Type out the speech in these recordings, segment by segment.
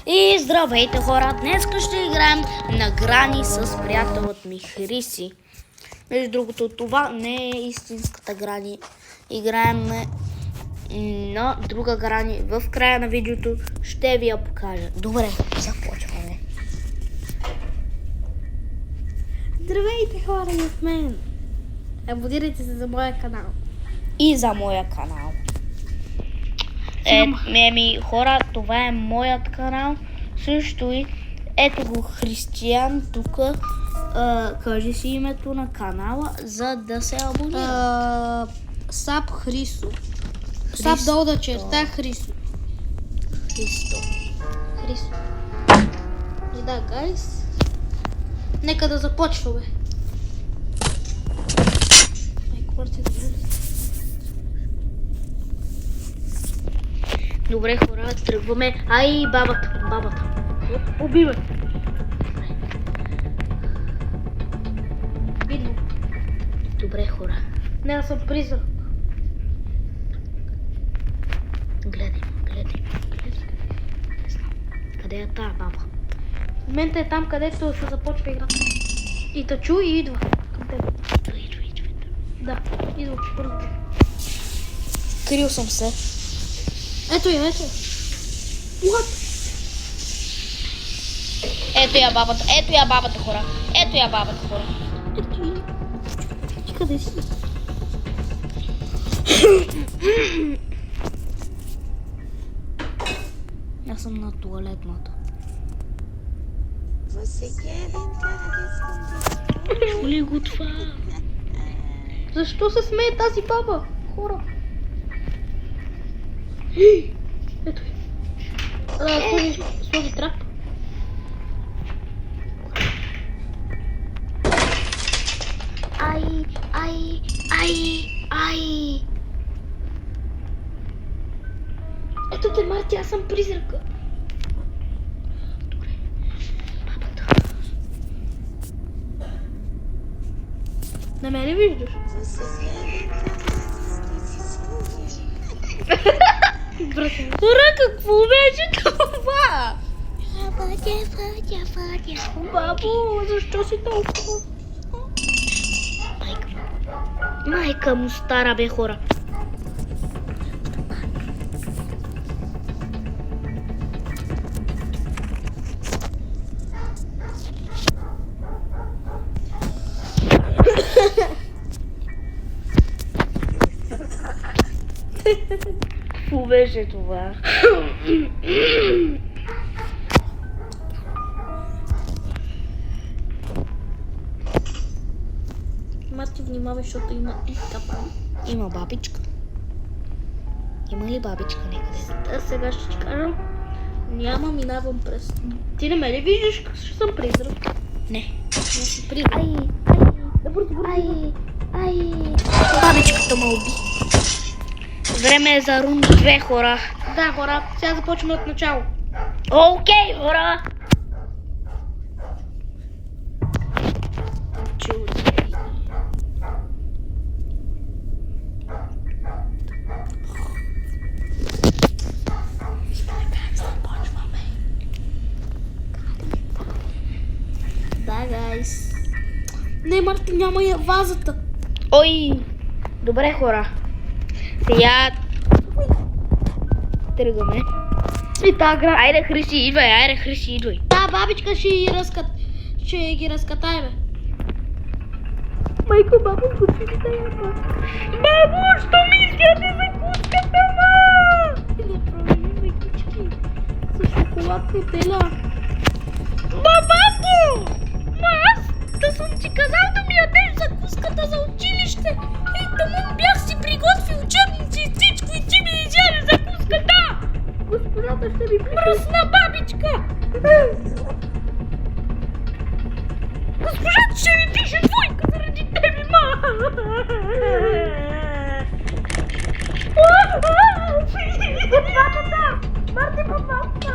И здравейте хора, днес ще играем на грани с приятелът ми Хриси. Между другото, това не е истинската грани. Играем на друга грани. В края на видеото ще ви я покажа. Добре, започваме. Здравейте хора и от мен. Абонирайте се за моя канал. И за моя канал. Хора, това е моят канал. Също и ето го Християн тук. Кажи си името на канала, за да се абонира. Сап Хрисо. Сап долу да черта Хрисо. Хрисо. И да, гайс. Нека да започваме. Добре хора, тръгваме. Ай, бабата. Убивай. Видно. Добре хора. Не, аз съм призрак. Гледай. Не знам. Къде е тая баба? В момента е там, където се започва игра. И те чу и идва към теб. Идва. Да, идва бързо. Крил съм се. Ето я. What? Ето я бабата хора. Ето я. Ти къде си? Аз съм на туалетната. Чу ли го това? Защо се смее тази баба? Хора. Ето я. Сложи трап. Ай. Ето те, Марти, аз съм призрака. Добре. Бабата. На мен ли виждаш? Хора, какво беше това? Бабо, защо си толкова? Майка му стара бе хора. Какво беше това? Марти, внимавай, защото има и капан. Има бабичка. Има ли бабичка някъде? Аз сега ще ти кажа. Няма, минавам през. Ти не ме ли виждаш, че съм призрак? Не. Не си призрак. Бабичката ме уби. Време е за рунда 2 хора. Да, хора, сега започваме от начало. Окей, хора. Да, гайс. Не, Марти, няма я вазата. Ой. Добре, хора. Сега тръгваме. И та гра. Айде, Хриси, идвай. Та бабичка ще ги разкатае, бе. Майко, бабо, кучката я ба. Бабо, що мислите за кучката, ма? Не променим кучки. С шоколад Нутеля. Бабако! Аз да съм ти казал да ми ядеш закуската за училище. И тому бях си приготвил учебници и всичко и ти ми изяде закуската. Господата ще ми пише. Мръсна бабичка! Госпожата ще ми пише двойка заради тебе, ма! Бабата! Марти, бабата!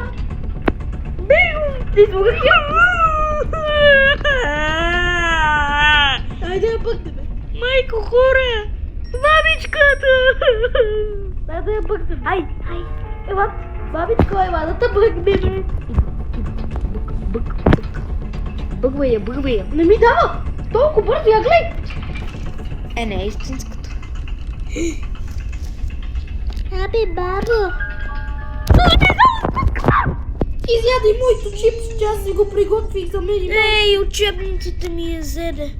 Бил! Ти слугах я! Айде я бъгне, бе. Майко, хора! Бабичката! Дай да я бъгне. Ай! Елат, Бабичко, ела да те бъгнем. Бъгвай я, бъгвай я. Не ми дава! Толкова бързо, я гледай! Не е истинската. Аби, бабо! Изядай моето чипс, че аз си го приготвих за мен. Ей, учебниците ми я зеде.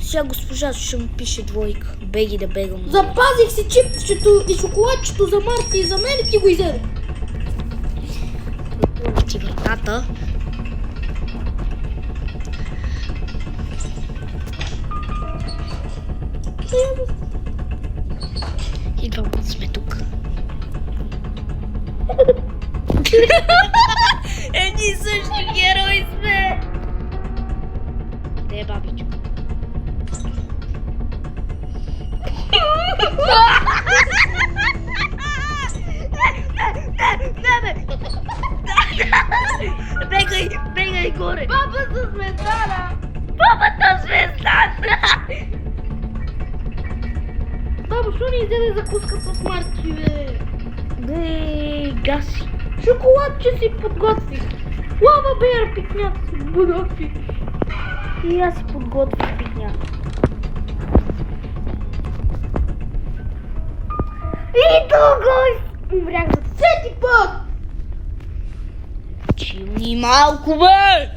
Сега госпожа ще му пише двойка. Беги да бегам. Запазих си чипчето и шоколадчето за Марти и за мен и ти го изяде. Отворих ти вратата. И двамата сме тук. Едни същи герои сме! Де е бабичко? Бегай, бегай горе! Бабата звездана! Бабата звездана! Бабо, що ни изяде закуската с Марти, бе? Бей, гаси! Шоколадче си подготвих. Лава бер пикнят си подготвих. И аз си подготвих пикня. И тук! Умрях за трети път! Чилни малко, бе!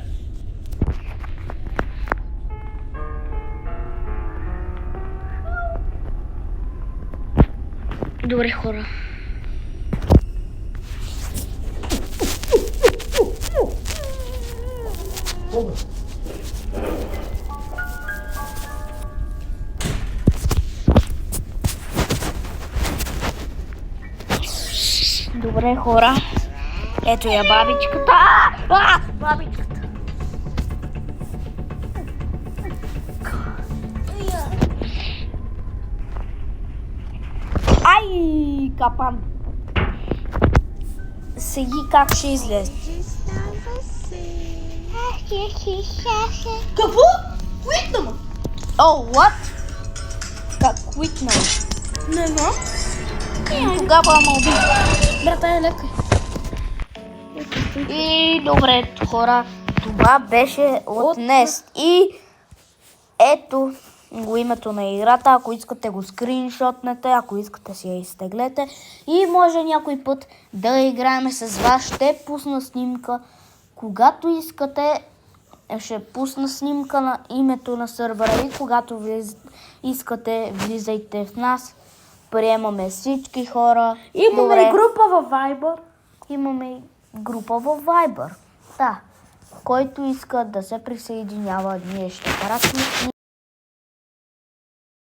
Добре, хора. Добре, хора. Ето я бабичката. Бабичката. Ай, капан. Сеги как ще излезе. Какво? Квитна ма! О, what? Как квитна? Не знам. Тогава ма уби. Брата е лекай. И добре, хора, това беше от днес. И ето го името на играта. Ако искате го скриншотнете, ако искате си я изтеглете. И може някой път да играем с вас. Ще пусна снимка. Когато искате, ще пусна снимка на името на сървъра и когато искате, влизайте в нас. Приемаме всички хора. Имаме и група във Viber. Имаме и група във Viber. Да. Който иска да се присъединява, ние ще пратим